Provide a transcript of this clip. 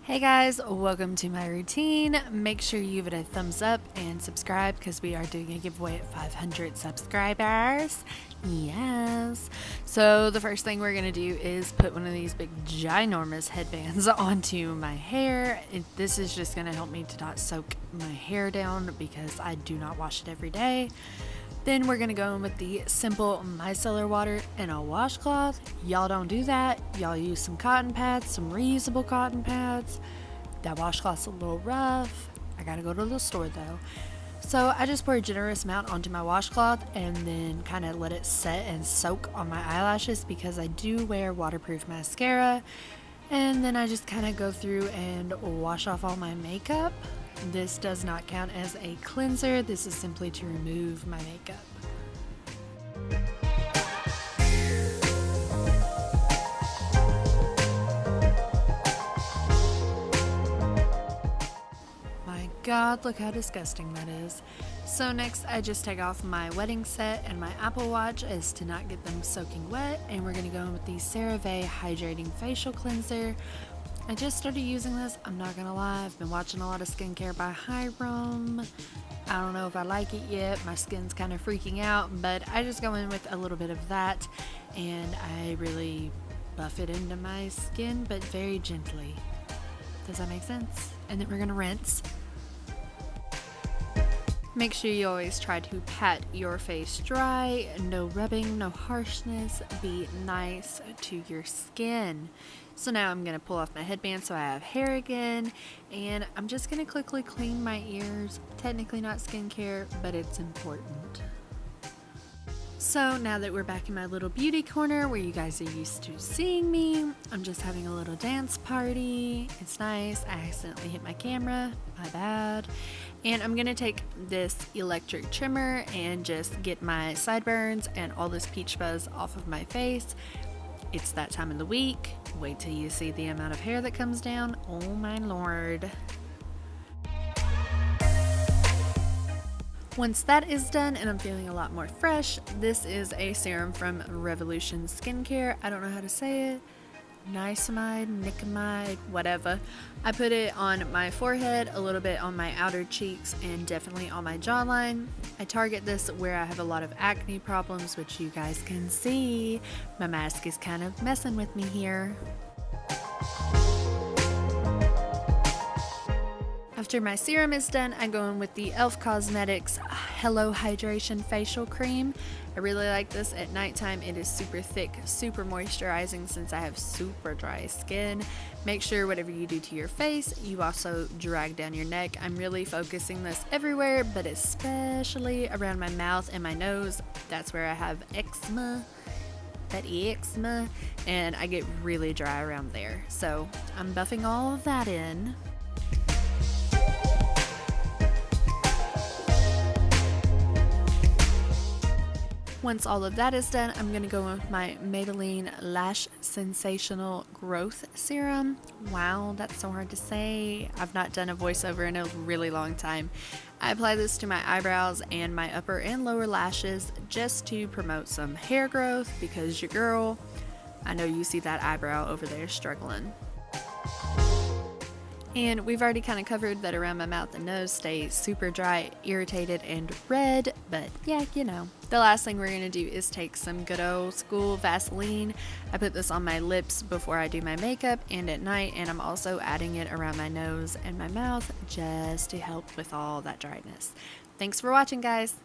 Hey guys, welcome to my routine. Make sure you give it a thumbs up and subscribe because we are doing a giveaway at 500 subscribers. Yes. So the first thing we're going to do is put one of these big ginormous headbands onto my hair. This is just going to help me to not soak my hair down because I do not wash it every day. Then we're going to go in with the simple micellar water and a washcloth. Y'all don't do that. Y'all use some cotton pads, some reusable cotton pads. That washcloth's a little rough. I gotta go to the store though. So I just pour a generous amount onto my washcloth and then kind of let it set and soak on my eyelashes because I do wear waterproof mascara. And then I just kind of go through and wash off all my makeup. This does not count as a cleanser. This is simply to remove my makeup. My God, look how disgusting that is. So next I just take off my wedding set and my Apple Watch as to not get them soaking wet, and we're going to go in with the CeraVe Hydrating Facial Cleanser. I just started using this, I'm not gonna lie. I've been watching a lot of skincare by Hiram. I don't know if I like it yet. My skin's kind of freaking out, but I just go in with a little bit of that and I really buff it into my skin, but very gently. Does that make sense? And then we're gonna rinse. Make sure you always try to pat your face dry. No rubbing, no harshness. Be nice to your skin. So now I'm going to pull off my headband so I have hair again. And I'm just going to quickly clean my ears. Technically not skincare, but it's important. So now that we're back in my little beauty corner where you guys are used to seeing me, I'm just having a little dance party. It's nice. I accidentally hit my camera. My bad. And I'm going to take this electric trimmer and just get my sideburns and all this peach fuzz off of my face. It's that time of the week. Wait till you see the amount of hair that comes down. Oh my lord. Once that is done and I'm feeling a lot more fresh, this is a serum from Revolution Skincare. I don't know how to say it. Niacinamide, nicotinamide, whatever. I put it on my forehead, a little bit on my outer cheeks, and definitely on my jawline. I target this where I have a lot of acne problems, which you guys can see. My mask is kind of messing with me here. After my serum is done, I go in with the e.l.f. Cosmetics Hello Hydration Facial Cream. I really like this at nighttime. It is super thick, super moisturizing since I have super dry skin. Make sure whatever you do to your face, you also drag down your neck. I'm really focusing this everywhere, but especially around my mouth and my nose. That's where I have eczema. That eczema, and I get really dry around there. So I'm buffing all of that in. Once all of that is done, I'm going to go with my Maybelline Lash Sensational Growth Serum. Wow, that's so hard to say. I've not done a voiceover in a really long time. I apply this to my eyebrows and my upper and lower lashes just to promote some hair growth because your girl, I know you see that eyebrow over there struggling. And we've already kind of covered that around my mouth and nose stay super dry, irritated, and red, but yeah, you know. The last thing we're going to do is take some good old school Vaseline. I put this on my lips before I do my makeup and at night, and I'm also adding it around my nose and my mouth just to help with all that dryness. Thanks for watching, guys.